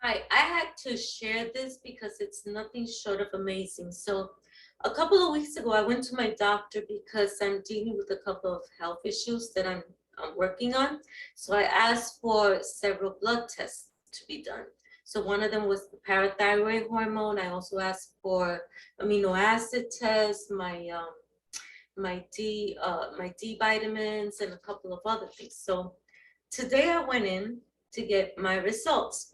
I had to share this because it's nothing short of amazing. So, a couple of weeks ago, I went to my doctor because I'm dealing with a couple of health issues that I'm working on. So, I asked for several blood tests to be done. So, one of them was the parathyroid hormone. I also asked for amino acid tests, my D vitamins, and a couple of other things. So, today I went in to get my results.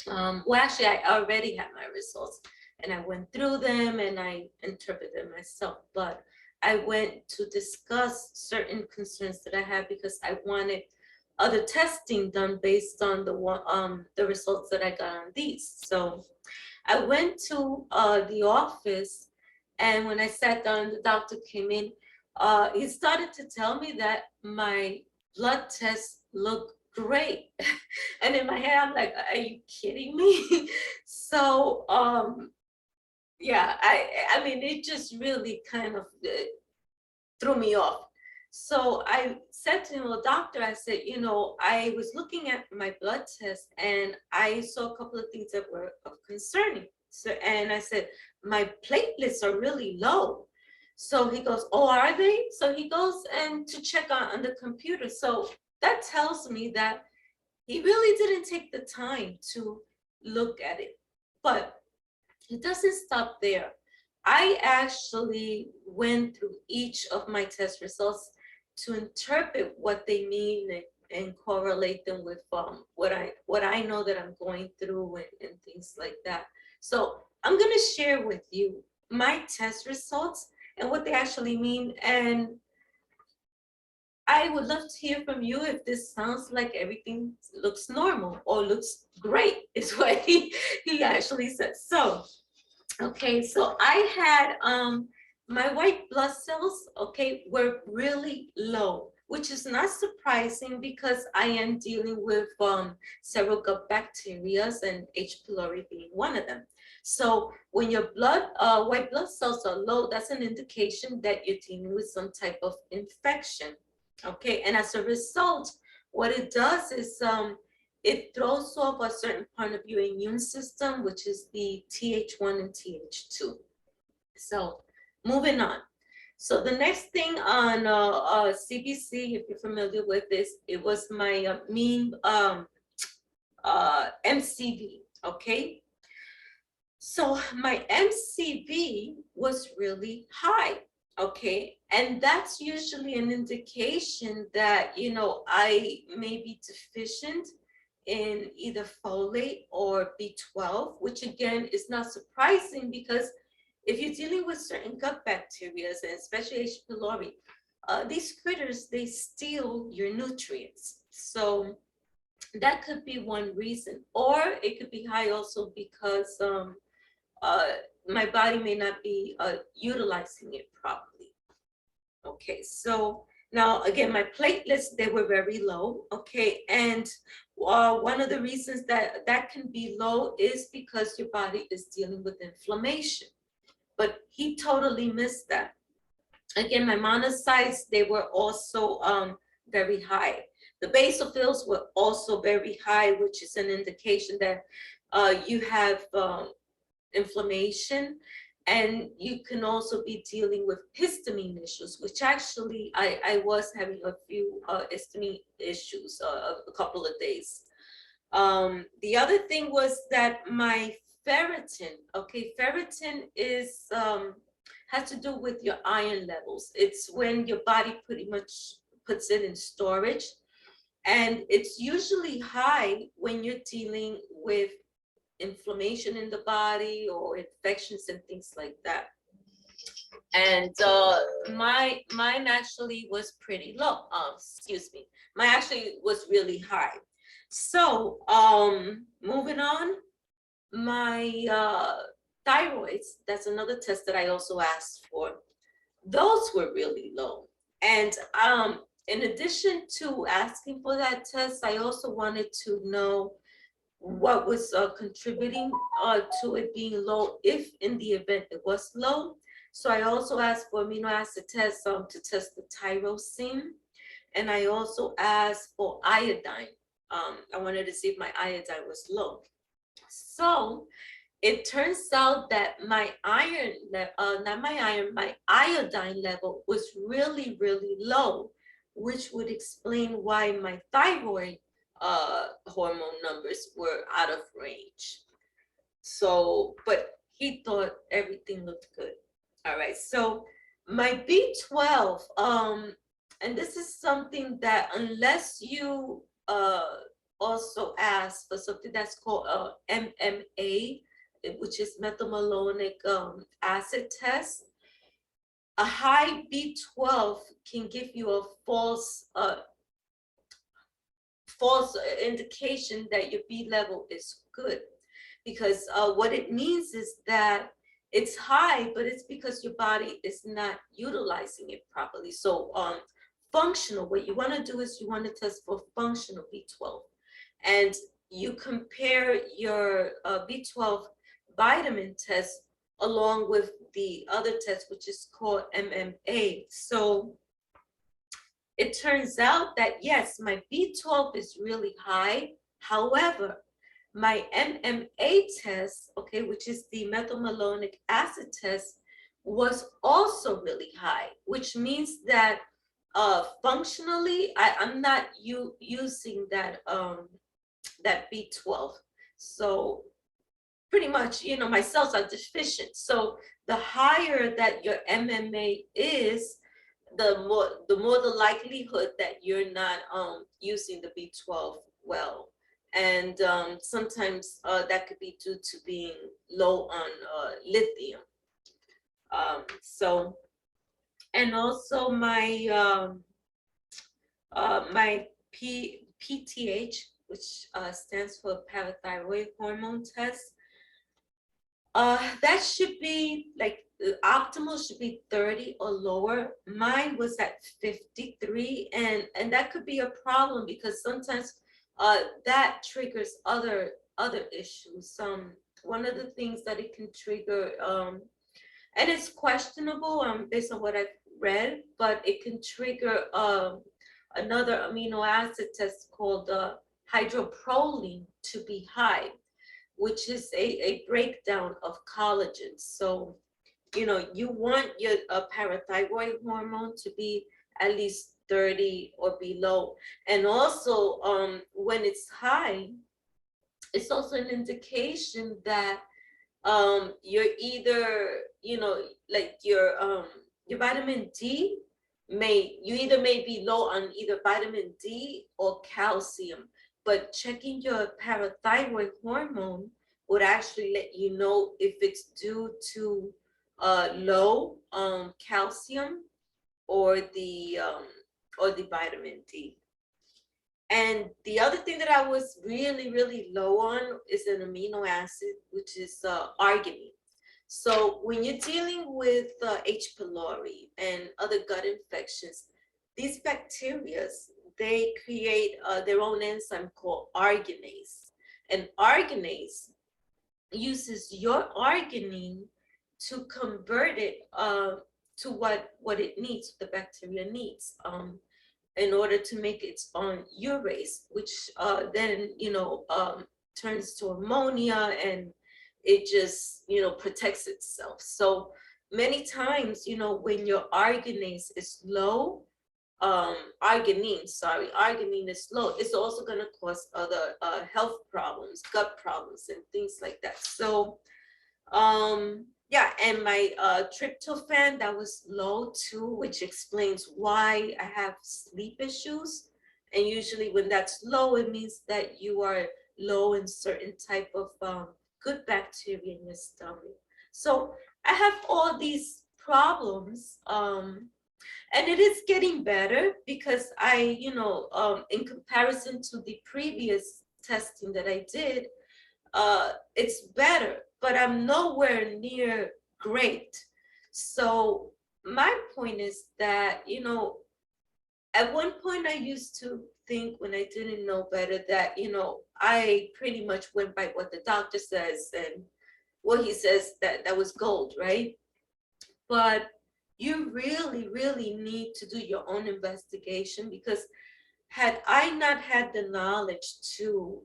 Well, actually, I already had my results and I went through them and I interpreted them myself. But I went to discuss certain concerns that I had because I wanted other testing done based on the results that I got on these. So I went to the office, and when I sat down, the doctor came in. He started to tell me that my blood tests look great. And in my head, I'm like, are you kidding me? So, yeah, I mean, it just really kind of threw me off. So I said to him, well, doctor, I said, I was looking at my blood test and I saw a couple of things that were of concerning. So, and I said, my platelets are really low. So he goes, oh, are they? So he goes and to check on the computer. So that tells me that he really didn't take the time to look at it. But it doesn't stop there. I actually went through each of my test results to interpret what they mean and correlate them with what I know that I'm going through and things like that. So I'm gonna share with you my test results and what they actually mean. And I would love to hear from you if this sounds like everything looks normal or looks great, is what he actually said. So, okay, so I had my white blood cells, okay, were really low, which is not surprising because I am dealing with several gut bacteria and H. pylori being one of them. So when your white blood cells are low, that's an indication that you're dealing with some type of infection. Okay, and as a result, what it does is it throws off a certain part of your immune system, which is the Th1 and Th2. So moving on. So the next thing on CBC, if you're familiar with this, it was my mean MCV, okay? So my MCV was really high, okay? And that's usually an indication that, I may be deficient in either folate or B12, which again is not surprising because if you're dealing with certain gut bacteria, and especially H. pylori, these critters, they steal your nutrients. So that could be one reason. Or it could be high also because uh, my body may not be utilizing it properly. Okay, so now again, my platelets, they were very low. Okay, and one of the reasons that that can be low is because your body is dealing with inflammation. But he totally missed that. Again, my monocytes, they were also very high. The basophils were also very high, which is an indication that you have inflammation, and you can also be dealing with histamine issues, which actually I was having a few histamine issues a couple of days. The other thing was that my ferritin, okay, ferritin is has to do with your iron levels. It's when your body pretty much puts it in storage, and it's usually high when you're dealing with inflammation in the body or infections and things like that. And mine actually was pretty low. Excuse me, mine actually was really high. So moving on, my thyroids. That's another test that I also asked for. Those were really low. And in addition to asking for that test, I also wanted to know what was contributing to it being low, if in the event it was low. So I also asked for amino acid tests to test the tyrosine, and I also asked for iodine. I wanted to see if my iodine was low. So it turns out that my iron, not my iron, my iodine level was really, really low, which would explain why my thyroid hormone numbers were out of range. So, but he thought everything looked good. All right. So my B12, and this is something that unless you also ask for something that's called MMA, which is methylmalonic acid test, a high B12 can give you a false indication that your B level is good, because what it means is that it's high, but it's because your body is not utilizing it properly. So functional, what you want to do is you want to test for functional B12, and you compare your B12 vitamin test along with the other test, which is called MMA. So it turns out that yes, my B12 is really high. However, my MMA test, okay, which is the methylmalonic acid test, was also really high, which means that functionally, I'm not using that B12. So pretty much, my cells are deficient. So the higher that your MMA is, the more the likelihood that you're not using the B12 well. And sometimes that could be due to being low on lithium. So, and also my PTH, which stands for parathyroid hormone test, that should be like optimal should be 30 or lower. Mine was at 53, and that could be a problem because sometimes that triggers other issues. One of the things that it can trigger, and it's questionable based on what I've read, but it can trigger another amino acid test called hydroproline to be high, which is a breakdown of collagen. So, you want your parathyroid hormone to be at least 30 or below. And also, when it's high, it's also an indication that you're either, like your vitamin D you either may be low on either vitamin D or calcium, but checking your parathyroid hormone would actually let you know if it's due to low calcium or the vitamin D. And the other thing that I was really, really low on is an amino acid, which is arginine. So when you're dealing with H. pylori and other gut infections, these bacteria, they create their own enzyme called arginase. And arginase uses your arginine to convert it to what it needs, the bacteria needs. In order to make its own urase, which then turns to ammonia, and it just protects itself. So many times, when your arginase is low, arginine is low, it's also going to cause other health problems, gut problems, and things like that. So yeah, and my tryptophan, that was low too, which explains why I have sleep issues. And usually when that's low, it means that you are low in certain type of good bacteria in your stomach. So I have all these problems, and it is getting better because in comparison to the previous testing that I did, it's better, but I'm nowhere near great. So my point is that, at one point I used to think, when I didn't know better, that, I pretty much went by what the doctor says, and what he says, that was gold, right? But you really, really need to do your own investigation, because had I not had the knowledge to,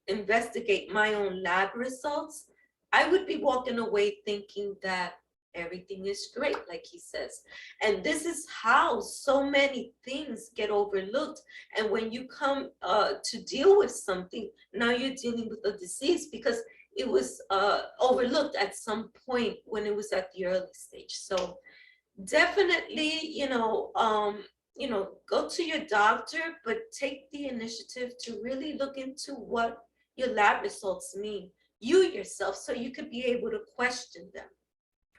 investigate my own lab results, I would be walking away thinking that everything is great, like he says. And this is how so many things get overlooked. And when you come to deal with something, now you're dealing with a disease because it was overlooked at some point when it was at the early stage. So definitely, go to your doctor, but take the initiative to really look into what your lab results mean, you yourself, so you could be able to question them.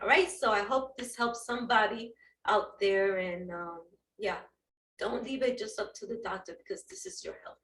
All right, so I hope this helps somebody out there, and yeah, don't leave it just up to the doctor because this is your health.